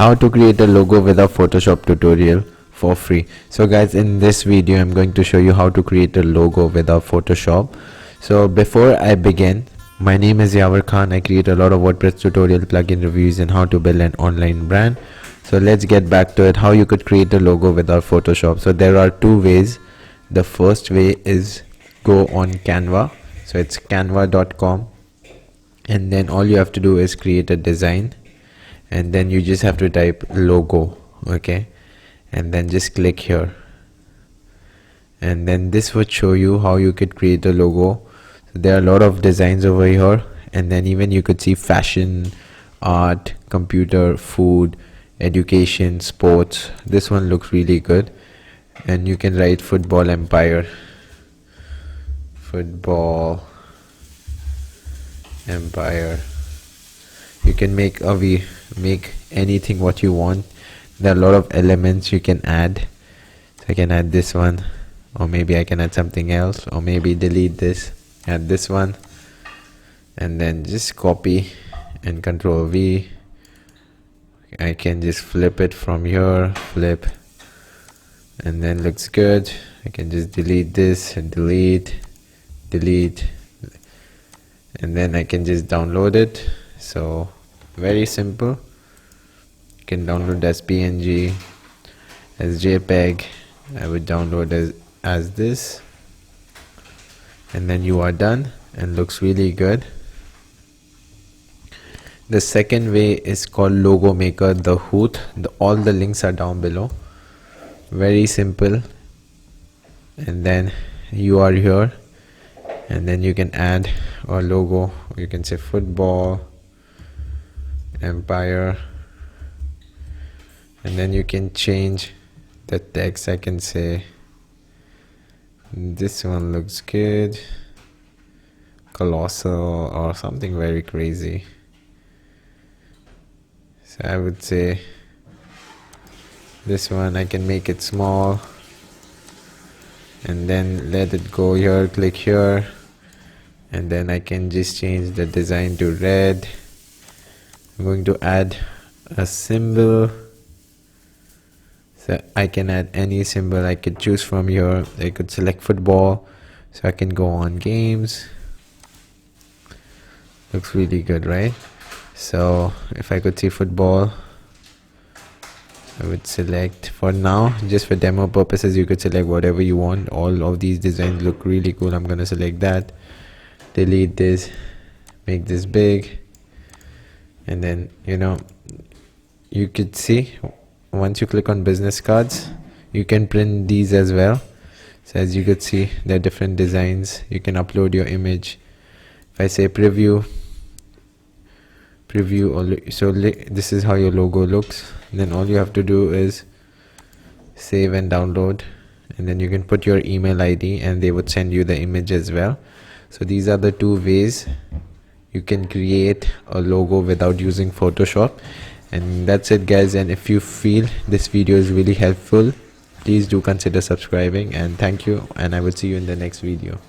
how to create a logo with a Photoshop tutorial for free. So guys, in this video I'm going to show you how to create a logo without Photoshop. So before I begin, my name is Yavar Khan. I create a lot of WordPress tutorial, plugin reviews, and how to build an online brand. So let's get back to it, how you could create a logo without Photoshop. So there are two ways. The first way is go on Canva. So it's canva.com, and then all you have to do is create a design, and then you just have to type logo, okay, and then just click here, and then this would show you how you could create a logo. So there are a lot of designs over here, and then even you could see fashion, art, computer, food, education, sports. This one looks really good, and you can write football empire, football empire. You can make anything what you want. There are a lot of elements you can add. So I can add this one, or maybe I can add something else, or maybe delete this, add this one, and then just copy and Control V. I can just flip it from here, flip, and then looks good. I can just delete this and delete, and then I can just download it. So very simple. You can download as PNG, as JPEG. I would download as this, and then you are done, and looks really good. The second way is called Logo Maker, the Hoot. All the links are down below. Very simple. And then you are here, and then you can add a logo. You can say football empire, and then you can change the text. I can say this one looks good, colossal, or something very crazy. So I would say this one, I can make it small, and then let it go here, click here, and then I can just change the design to red. I'm going to add a symbol. So I can add any symbol. I could choose from here. I could select football, so I can go on games. Looks really good, right? So if I could see football, I would select, for now, just for demo purposes, you could select whatever you want. All of these designs look really cool. I'm gonna select that, delete this, make this big, and then you could see once you click on business cards, you can print these as well. So as you could see, there are different designs. You can upload your image. If I say preview, so this is how your logo looks. And then all you have to do is save and download, and then you can put your email ID, and they would send you the image as well. So these are the two ways you can create a logo without using Photoshop. And that's it, guys. And if you feel this video is really helpful, please do consider subscribing, and thank you, and I will see you in the next video.